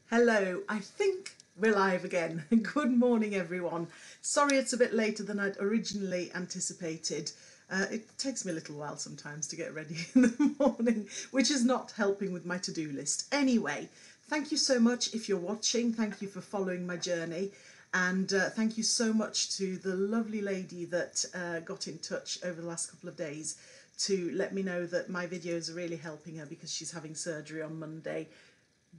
Hello, I think we're live again. Good morning, everyone. Sorry it's a bit later than I'd originally anticipated. It takes me a little while sometimes to get ready in the morning, which is not helping with my to-do list. Anyway, thank you so much if you're watching. Thank you for following my journey. And thank you so much to the lovely lady that got in touch over the last couple of days to let me know that my videos are really helping her because she's having surgery on Monday.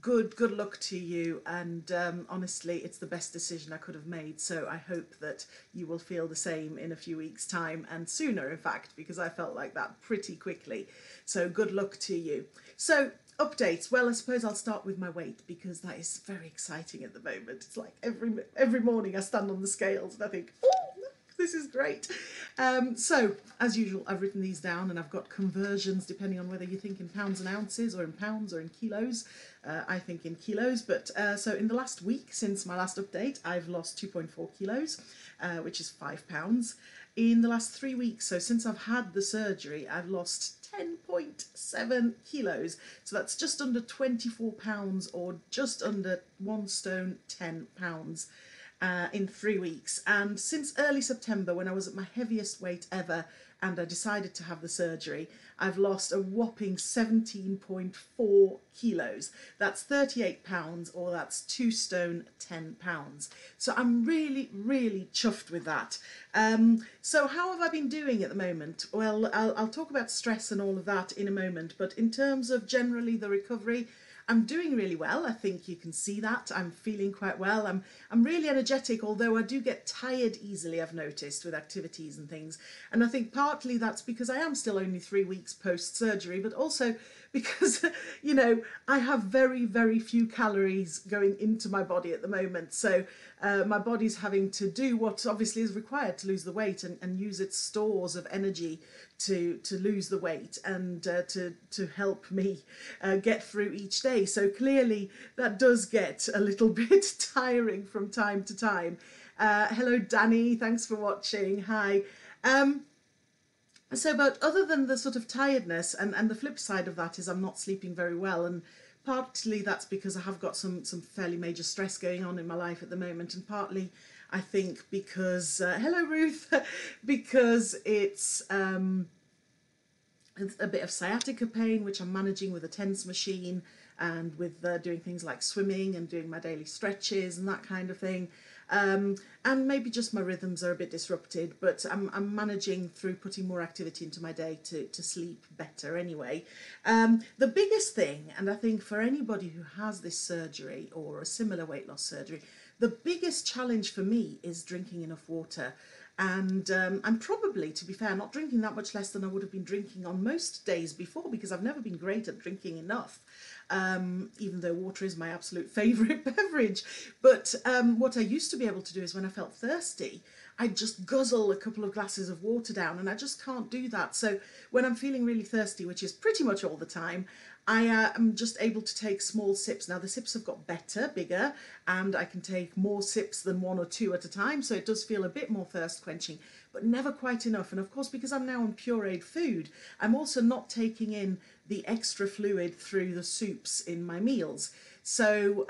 Good luck to you, and honestly it's the best decision I could have made, so I hope that you will feel the same in a few weeks time, and sooner in fact, because I felt like that pretty quickly. So good luck to you. So updates, well, I suppose I'll start with my weight because that is very exciting at the moment. It's like every morning I stand on the scales and I think, oh, this is great. So, as usual, I've written these down and I've got conversions depending on whether you think in pounds and ounces or in pounds or in kilos. I think in kilos, but so in the last week since my last update, I've lost 2.4 kilos, which is 5 pounds. In the last 3 weeks, so since I've had the surgery, I've lost 10.7 kilos. So that's just under 24 pounds or just under 1 stone 10 pounds. In 3 weeks, and since early September, when I was at my heaviest weight ever and I decided to have the surgery, I've lost a whopping 17.4 kilos. That's 38 pounds, or that's 2 stone 10 pounds. So I'm really chuffed with that. So how have I been doing at the moment? Well, I'll talk about stress and all of that in a moment, but in terms of generally the recovery, I'm doing really well. I think you can see that. I'm feeling quite well. I'm really energetic, although I do get tired easily, I've noticed, with activities and things. And I think partly that's because I am still only 3 weeks post-surgery, but also because, you know, I have very few calories going into my body at the moment. So my body's having to do what obviously is required to lose the weight and use its stores of energy to lose the weight and to help me get through each day. So clearly that does get a little bit tiring from time to time. Hello Danny, thanks for watching. Hi. But other than the sort of tiredness, and the flip side of that is I'm not sleeping very well, and partly that's because I have got some fairly major stress going on in my life at the moment, and partly I think because hello Ruth, because it's a bit of sciatica pain, which I'm managing with a TENS machine and with doing things like swimming and doing my daily stretches and that kind of thing. And maybe just my rhythms are a bit disrupted, but I'm managing through putting more activity into my day to sleep better anyway. The biggest thing, and I think for anybody who has this surgery or a similar weight loss surgery, the biggest challenge for me is drinking enough water. And I'm probably, to be fair, not drinking that much less than I would have been drinking on most days before, because I've never been great at drinking enough, even though water is my absolute favourite beverage. But what I used to be able to do is when I felt thirsty, I'd just guzzle a couple of glasses of water down, and I just can't do that. So when I'm feeling really thirsty, which is pretty much all the time, I am just able to take small sips. Now the sips have got better, bigger, and I can take more sips than 1 or 2 at a time, so it does feel a bit more thirst quenching, but never quite enough. And of course, because I'm now on pureed food, I'm also not taking in the extra fluid through the soups in my meals. So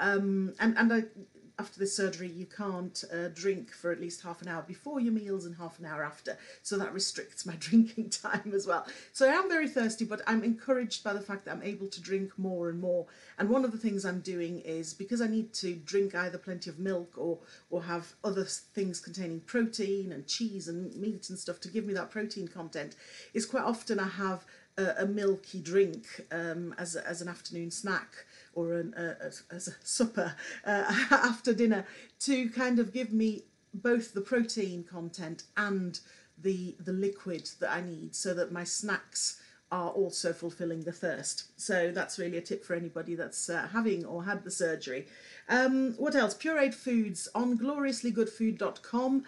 after this surgery, you can't drink for at least half an hour before your meals and half an hour after. So that restricts my drinking time as well. So I am very thirsty, but I'm encouraged by the fact that I'm able to drink more and more. And one of the things I'm doing is, because I need to drink either plenty of milk or have other things containing protein and cheese and meat and stuff to give me that protein content, is quite often I have a milky drink as an afternoon snack, or as a supper after dinner, to kind of give me both the protein content and the liquid that I need, so that my snacks are also fulfilling the thirst. So that's really a tip for anybody that's having or had the surgery. What else? Pureed Foods on gloriouslygoodfood.com,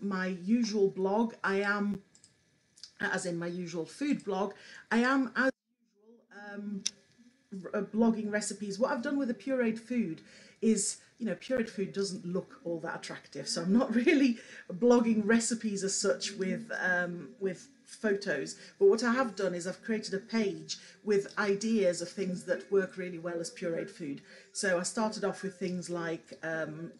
my usual blog. I am, as in my usual food blog, I am as usual blogging recipes. What I've done with the pureed food is, you know, pureed food doesn't look all that attractive, so I'm not really blogging recipes as such with photos, but what I have done is I've created a page with ideas of things that work really well as pureed food. So I started off with things like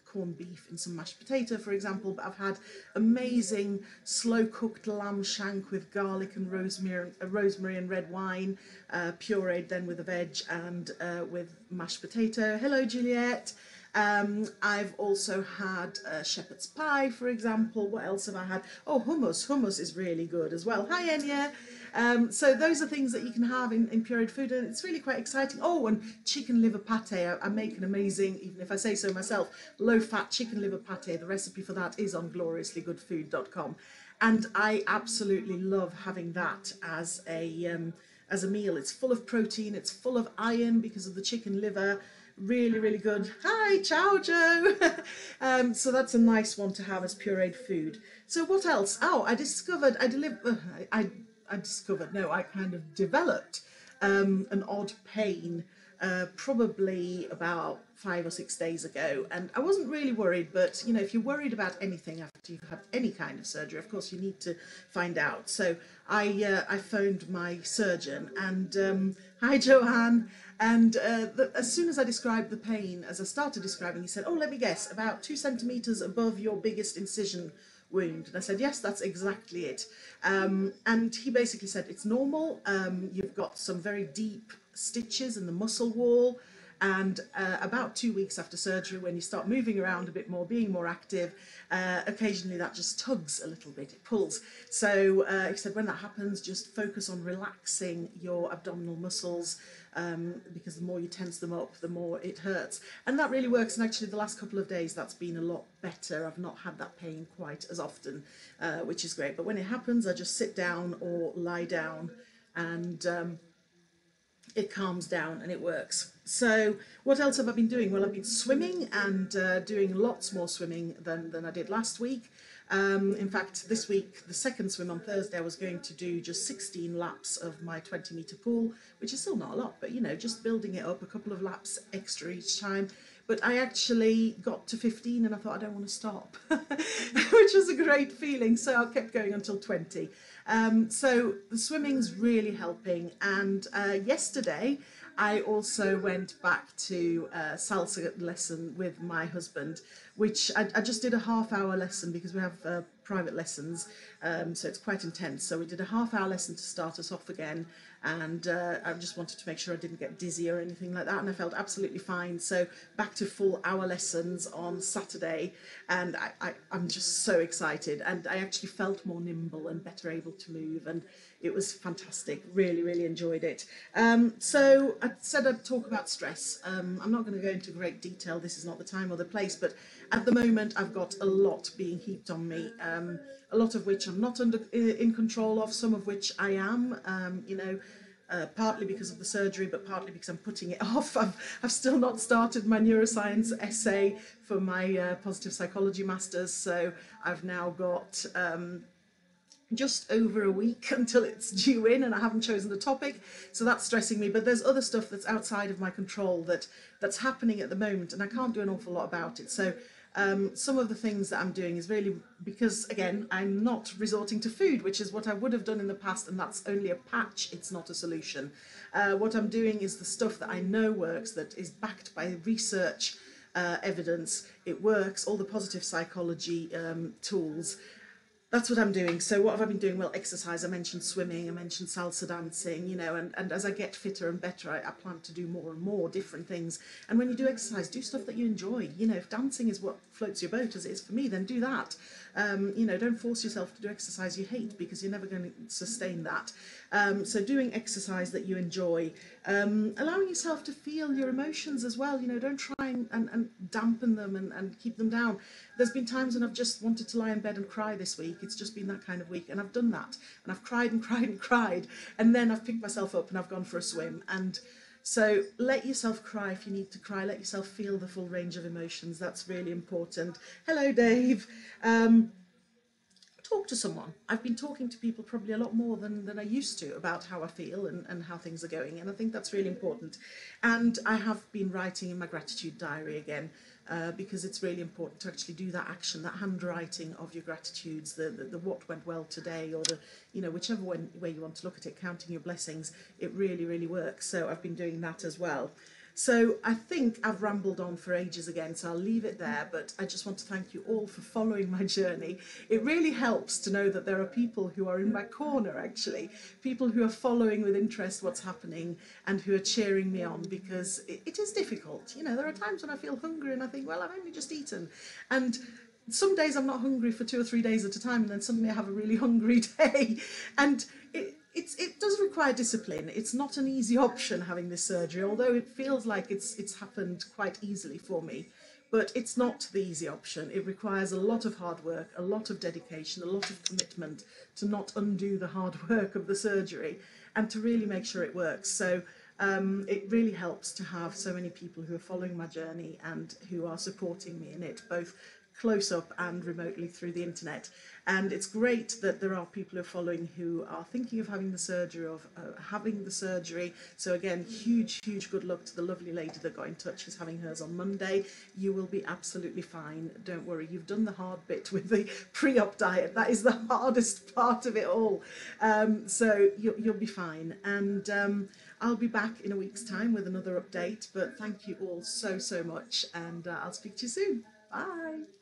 corned beef and some mashed potato, for example, but I've had amazing slow cooked lamb shank with garlic and rosemary and red wine, pureed then with a veg and with mashed potato. Hello, Juliet. I've also had shepherd's pie, for example. What else have I had? Oh, hummus. Hummus is really good as well. Hi, Enya. So those are things that you can have in pureed food, and it's really quite exciting. Oh, and chicken liver pate. I make an amazing, even if I say so myself, low-fat chicken liver pate. The recipe for that is on gloriouslygoodfood.com. And I absolutely love having that as a meal. It's full of protein, it's full of iron because of the chicken liver. Really, really good. Hi, ciao, Joe. So that's a nice one to have as pureed food. So what else? Oh, I kind of developed an odd pain probably about 5 or 6 days ago, and I wasn't really worried, but you know, if you're worried about anything after you've had any kind of surgery, of course you need to find out. So I phoned my surgeon, and hi Joanne, and as soon as I described the pain, as I started describing, he said, oh, let me guess, about 2 centimeters above your biggest incision wound. And I said, yes, that's exactly it. And he basically said, it's normal. You've got some very deep stitches in the muscle wall. And about 2 weeks after surgery, when you start moving around a bit more, being more active, occasionally that just tugs a little bit, it pulls. So he said, when that happens, just focus on relaxing your abdominal muscles, because the more you tense them up, the more it hurts. And that really works. And actually the last couple of days, that's been a lot better. I've not had that pain quite as often, which is great. But when it happens, I just sit down or lie down, and it calms down and it works. So what else have I been doing? Well, I've been swimming, and doing lots more swimming than I did last week. In fact, this week, the second swim on Thursday, I was going to do just 16 laps of my 20-metre pool, which is still not a lot, but you know, just building it up, a couple of laps extra each time. But I actually got to 15 and I thought, I don't want to stop, which was a great feeling. So I kept going until 20. So the swimming's really helping. And yesterday, I also went back to salsa lesson with my husband, which I just did a half-hour lesson because we have private lessons, so it's quite intense. So we did a half-hour lesson to start us off again, and I just wanted to make sure I didn't get dizzy or anything like that, and I felt absolutely fine. So back to full hour lessons on Saturday, and I'm just so excited, and I actually felt more nimble and better able to move, and it was fantastic. Really, really enjoyed it. So I said I'd talk about stress. I'm not going to go into great detail. This is not the time or the place, but at the moment I've got a lot being heaped on me. A lot of which I'm not in control of. Some of which I am. Partly because of the surgery, but partly because I'm putting it off. I've still not started my neuroscience essay for my positive psychology masters, so I've now got just over a week until it's due in, and I haven't chosen the topic, so that's stressing me. But there's other stuff that's outside of my control that's happening at the moment, and I can't do an awful lot about it. So some of the things that I'm doing is really because, again, I'm not resorting to food, which is what I would have done in the past, and that's only a patch, it's not a solution. What I'm doing is the stuff that I know works, that is backed by research evidence. It works, all the positive psychology tools. That's what I'm doing. So what have I been doing? Well, exercise. I mentioned swimming, I mentioned salsa dancing, you know, and as I get fitter and better, I plan to do more and more different things. And when you do exercise, do stuff that you enjoy. You know, if dancing is what floats your boat, as it is for me, then do that. Don't force yourself to do exercise you hate, because you're never going to sustain that. So doing exercise that you enjoy, allowing yourself to feel your emotions as well. You know, don't try and dampen them and keep them down. There's been times when I've just wanted to lie in bed and cry this week. It's just been that kind of week, and I've done that, and I've cried and cried and cried, and then I've picked myself up and I've gone for a swim. And so let yourself cry if you need to cry. Let yourself feel the full range of emotions. That's really important. Hello, Dave. Talk to someone. I've been talking to people probably a lot more than I used to about how I feel and how things are going, and I think that's really important. And I have been writing in my gratitude diary again. because it's really important to actually do that action, that handwriting of your gratitudes, the what went well today, or the, you know, whichever way you want to look at it, counting your blessings. It really, really works. So I've been doing that as well. So I think I've rambled on for ages again, so I'll leave it there, but I just want to thank you all for following my journey. It really helps to know that there are people who are in my corner, actually, people who are following with interest what's happening and who are cheering me on, because it is difficult. You know, there are times when I feel hungry and I think, well, I've only just eaten. And some days I'm not hungry for 2 or 3 days at a time, and then suddenly I have a really hungry day. And it does require discipline. It's not an easy option having this surgery, although it feels like it's happened quite easily for me. But it's not the easy option. It requires a lot of hard work, a lot of dedication, a lot of commitment to not undo the hard work of the surgery and to really make sure it works. So it really helps to have so many people who are following my journey and who are supporting me in it, both close up and remotely through the internet. And it's great that there are people who are following who are thinking of having the surgery. So again, huge good luck to the lovely lady that got in touch, who's having hers on Monday. You will be absolutely fine. Don't worry, you've done the hard bit with the pre-op diet. That is the hardest part of it all. So you'll be fine. And I'll be back in a week's time with another update. But thank you all so much, and I'll speak to you soon. Bye.